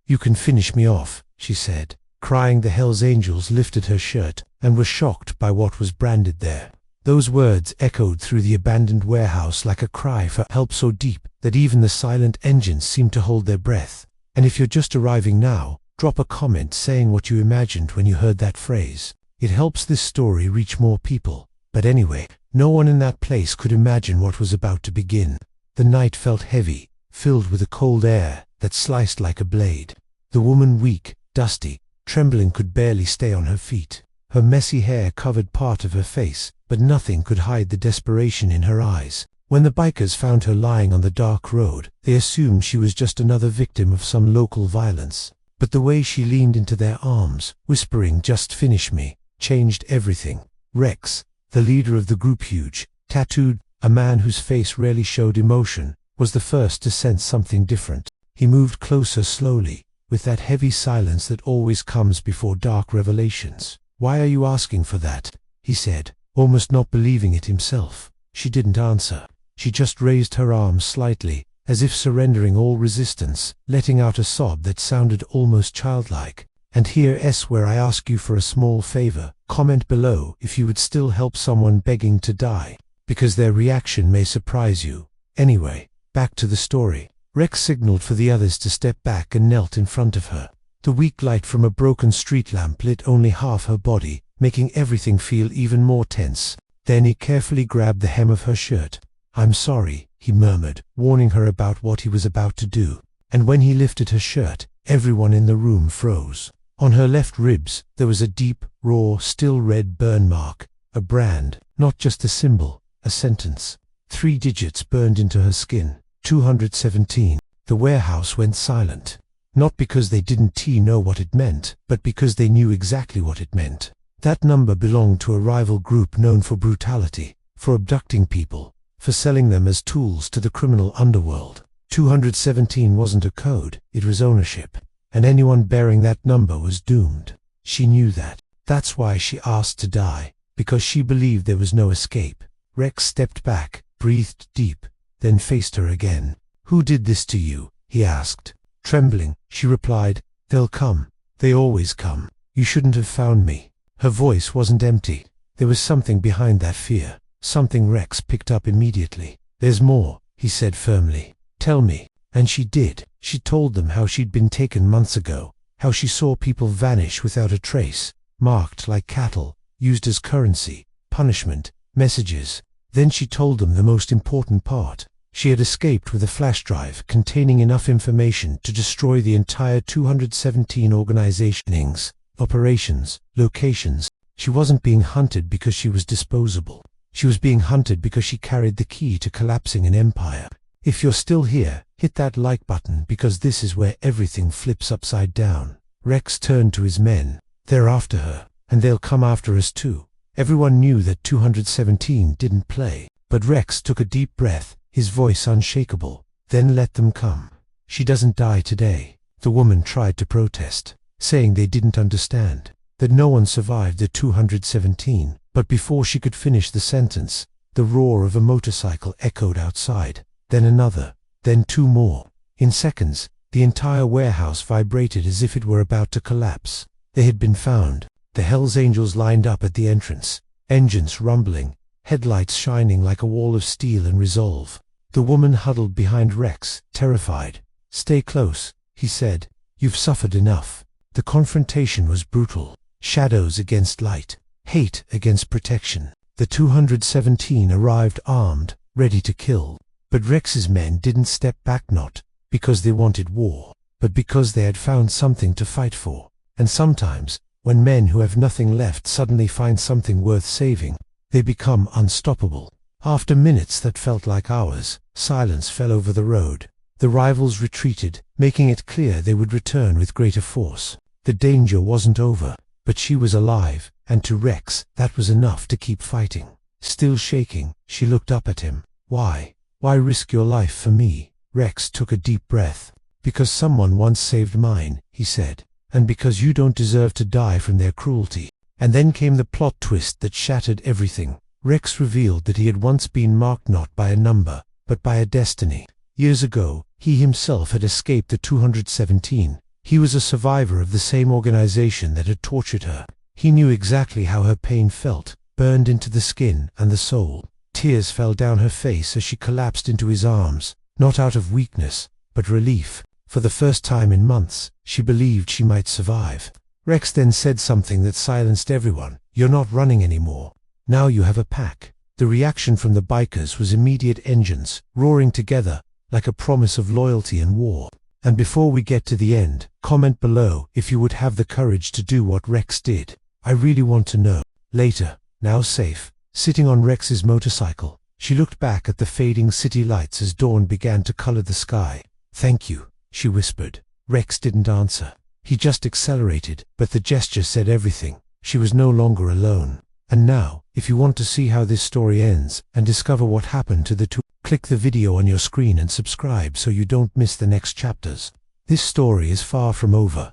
"You can finish me off," she said. Crying, the Hells Angels lifted her shirt and were shocked by what was branded there. Those words echoed through the abandoned warehouse like a cry for help so deep that even the silent engines seemed to hold their breath. And if you're just arriving now, drop a comment saying what you imagined when you heard that phrase. It helps this story reach more people. But anyway, no one in that place could imagine what was about to begin. The night felt heavy, filled with a cold air that sliced like a blade. The woman, weak, dusty, trembling, could barely stay on her feet. Her messy hair covered part of her face, but nothing could hide the desperation in her eyes. When the bikers found her lying on the dark road, they assumed she was just another victim of some local violence. But the way she leaned into their arms, whispering, "Just finish me," changed everything. Rex, the leader of the group, huge, tattooed, a man whose face rarely showed emotion, was the first to sense something different. He moved closer slowly, with that heavy silence that always comes before dark revelations. "Why are you asking for that?" he said, almost not believing it himself. She didn't answer. She just raised her arms slightly, as if surrendering all resistance, letting out a sob that sounded almost childlike. "And here's where I ask you for a small favor. Comment below if you would still help someone begging to die, because their reaction may surprise you. Anyway, back to the story." Rex signaled for the others to step back and knelt in front of her. The weak light from a broken street lamp lit only half her body, making everything feel even more tense. Then he carefully grabbed the hem of her shirt. "I'm sorry," he murmured, warning her about what he was about to do. And when he lifted her shirt, everyone in the room froze. On her left ribs, there was a deep, raw, still red burn mark, a brand, not just a symbol, a sentence. 3 digits burned into her skin. 217. The warehouse went silent. Not because they didn't know what it meant, but because they knew exactly what it meant. That number belonged to a rival group known for brutality, for abducting people, for selling them as tools to the criminal underworld. 217 wasn't a code, it was ownership. And anyone bearing that number was doomed. She knew that. That's why she asked to die, because she believed there was no escape. Rex stepped back, breathed deep, then faced her again. "Who did this to you?" he asked. Trembling, she replied, "They'll come. They always come. You shouldn't have found me." Her voice wasn't empty. There was something behind that fear, something Rex picked up immediately. "There's more," he said firmly. "Tell me." And she did. She told them how she'd been taken months ago, how she saw people vanish without a trace, marked like cattle, used as currency, punishment, messages. Then she told them the most important part. She had escaped with a flash drive containing enough information to destroy the entire 217 organizations, operations, locations. She wasn't being hunted because she was disposable. She was being hunted because she carried the key to collapsing an empire. If you're still here, hit that like button, because this is where everything flips upside down. Rex turned to his men. "They're after her, and they'll come after us too." Everyone knew that 217 didn't play, but Rex took a deep breath, his voice unshakable. "Then let them come. She doesn't die today." The woman tried to protest, saying they didn't understand, that no one survived the 217, but before she could finish the sentence, the roar of a motorcycle echoed outside. Then another, then 2 more. In seconds, the entire warehouse vibrated as if it were about to collapse. They had been found. The Hells Angels lined up at the entrance, engines rumbling, headlights shining like a wall of steel and resolve. The woman huddled behind Rex, terrified. "Stay close," he said. "You've suffered enough." The confrontation was brutal. Shadows against light, hate against protection. The 217 arrived armed, ready to kill. But Rex's men didn't step back, not because they wanted war, but because they had found something to fight for. And sometimes, when men who have nothing left suddenly find something worth saving, they become unstoppable. After minutes that felt like hours, silence fell over the road. The rivals retreated, making it clear they would return with greater force. The danger wasn't over, but she was alive, and to Rex, that was enough to keep fighting. Still shaking, she looked up at him. "Why? Why risk your life for me?" Rex took a deep breath. "Because someone once saved mine," he said. "And because you don't deserve to die from their cruelty." And then came the plot twist that shattered everything. Rex revealed that he had once been marked not by a number, but by a destiny. Years ago, he himself had escaped the 217, He was a survivor of the same organization that had tortured her. He knew exactly how her pain felt, burned into the skin and the soul. Tears fell down her face as she collapsed into his arms, not out of weakness, but relief. For the first time in months, she believed she might survive. Rex then said something that silenced everyone. "You're not running anymore. Now you have a pack." The reaction from the bikers was immediate, engines roaring together like a promise of loyalty and war. And before we get to the end, comment below if you would have the courage to do what Rex did. I really want to know. Later, now safe, sitting on Rex's motorcycle, she looked back at the fading city lights as dawn began to color the sky. "Thank you," she whispered. Rex didn't answer. He just accelerated, but the gesture said everything. She was no longer alone. And now, if you want to see how this story ends and discover what happened to the two, click the video on your screen and subscribe so you don't miss the next chapters. This story is far from over.